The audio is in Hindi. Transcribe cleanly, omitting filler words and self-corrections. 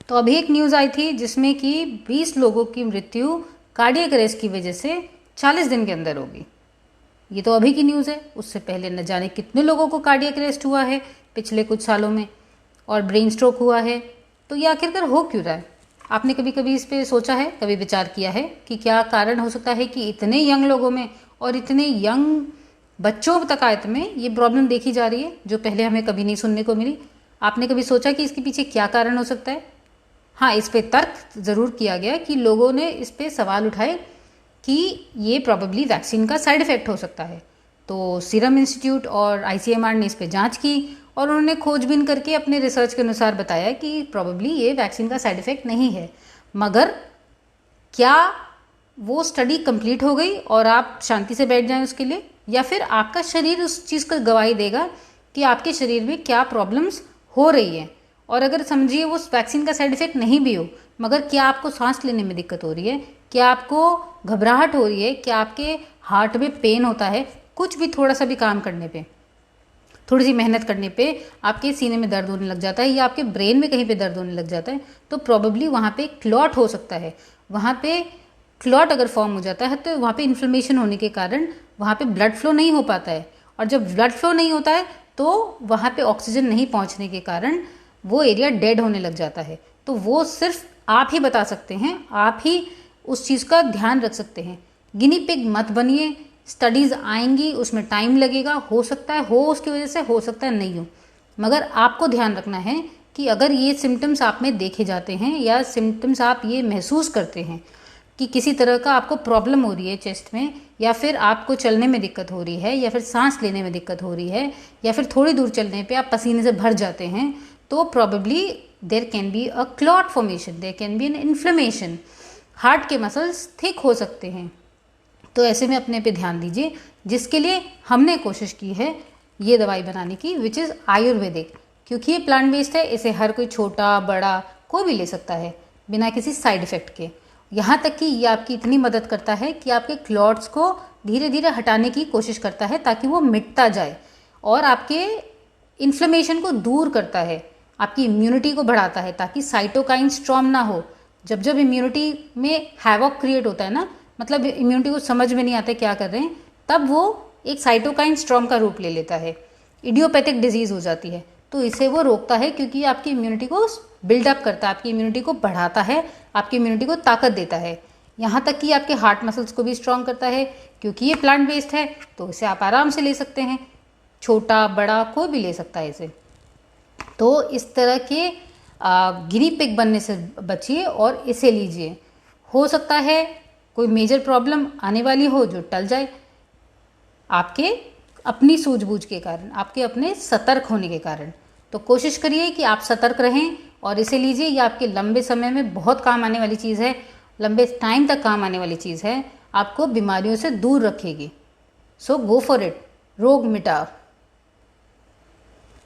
तो अभी एक न्यूज़ आई थी जिसमें कि 20 लोगों की मृत्यु कार्डियक अरेस्ट की वजह से 40 दिन के अंदर होगी। ये तो अभी की न्यूज़ है, उससे पहले न जाने कितने लोगों को कार्डियक अरेस्ट हुआ है पिछले कुछ सालों में, और ब्रेन स्ट्रोक हुआ है। तो ये आखिरकार हो क्यों रहा है? आपने कभी कभी इस पे सोचा है, कभी विचार किया है कि क्या कारण हो सकता है कि इतने यंग लोगों में और इतने यंग बच्चों तक आयत में ये प्रॉब्लम देखी जा रही है, जो पहले हमें कभी नहीं सुनने को मिली? आपने कभी सोचा कि इसके पीछे क्या कारण हो सकता है? हाँ, इस पे तर्क ज़रूर किया गया कि लोगों ने इस पे सवाल उठाए कि ये प्रॉबेबली वैक्सीन का साइड इफ़ेक्ट हो सकता है। तो सीरम इंस्टीट्यूट और आईसीएमआर ने इस पे जांच की और उन्होंने खोजबीन करके अपने रिसर्च के अनुसार बताया कि प्रॉबेबली ये वैक्सीन का साइड इफ़ेक्ट नहीं है। मगर क्या वो स्टडी कंप्लीट हो गई और आप शांति से बैठ जाएं उसके लिए, या फिर आपका शरीर उस चीज़ को गवाही देगा कि आपके शरीर में क्या प्रॉब्लम्स हो रही है? और अगर समझिए वो वैक्सीन का साइड इफेक्ट नहीं भी हो, मगर क्या आपको सांस लेने में दिक्कत हो रही है, क्या आपको घबराहट हो रही है, क्या आपके हार्ट में पेन होता है, कुछ भी थोड़ा सा भी काम करने पे, थोड़ी सी मेहनत करने पे आपके सीने में दर्द होने लग जाता है या आपके ब्रेन में कहीं पे दर्द होने लग जाता है, तो प्रॉबेबली वहाँ पे क्लॉट हो सकता है। वहाँ पे क्लॉट अगर फॉर्म हो जाता है तो वहाँ पे इन्फ्लेमेशन होने के कारण वहाँ पे ब्लड फ्लो नहीं हो पाता है, और जब ब्लड फ्लो नहीं होता है तो वहाँ पे ऑक्सीजन नहीं पहुँचने के कारण वो एरिया डेड होने लग जाता है। तो वो सिर्फ आप ही बता सकते हैं, आप ही उस चीज़ का ध्यान रख सकते हैं। गिनी पिग मत बनिए, स्टडीज़ आएंगी, उसमें टाइम लगेगा, हो सकता है हो उसकी वजह से, हो सकता है नहीं हो, मगर आपको ध्यान रखना है कि अगर ये सिम्टम्स आप में देखे जाते हैं या सिम्टम्स आप ये महसूस करते हैं कि किसी तरह का आपको प्रॉब्लम हो रही है चेस्ट में, या फिर आपको चलने में दिक्कत हो रही है, या फिर सांस लेने में दिक्कत हो रही है, या फिर थोड़ी दूर चलने पे आप पसीने से भर जाते हैं, तो probably there can be a clot formation, there can be an inflammation. Heart के मसल्स थिक हो सकते हैं। तो ऐसे में अपने पे ध्यान दीजिए, जिसके लिए हमने कोशिश की है ये दवाई बनाने की, विच इज़ आयुर्वेदिक। क्योंकि ये प्लांट बेस्ड है, इसे हर कोई छोटा बड़ा कोई भी ले सकता है बिना किसी साइड इफ़ेक्ट के। यहाँ तक कि ये आपकी इतनी मदद करता है कि आपके क्लॉट्स को धीरे धीरे हटाने की कोशिश करता है ताकि वो मिटता जाए, और आपके इन्फ्लेमेशन को दूर करता है, आपकी इम्यूनिटी को बढ़ाता है ताकि साइटोकाइन स्ट्रॉम ना हो। जब जब इम्यूनिटी में हैवॉक क्रिएट होता है ना, मतलब इम्यूनिटी को समझ में नहीं आता क्या कर रहे हैं, तब वो एक साइटोकाइन स्ट्रॉम का रूप ले लेता है, इडियोपैथिक डिजीज हो जाती है। तो इसे वो रोकता है क्योंकि आपकी इम्यूनिटी को बिल्डअप करता है, आपकी इम्यूनिटी को बढ़ाता है, आपकी इम्यूनिटी को ताकत देता है। यहाँ तक कि आपके हार्ट मसल्स को भी स्ट्रॉन्ग करता है। क्योंकि ये प्लांट बेस्ड है तो इसे आप आराम से ले सकते हैं, छोटा बड़ा कोई भी ले सकता है इसे। तो इस तरह के गिनी पिग बनने से बचिए और इसे लीजिए। हो सकता है कोई मेजर प्रॉब्लम आने वाली हो जो टल जाए आपके अपनी सूझबूझ के कारण, आपके अपने सतर्क होने के कारण। तो कोशिश करिए कि आप सतर्क रहें और इसे लीजिए। ये आपके लंबे समय में बहुत काम आने वाली चीज़ है, लंबे टाइम तक काम आने वाली चीज़ है, आपको बीमारियों से दूर रखेगी। सो गो फॉर इट, रोग मिटाओ।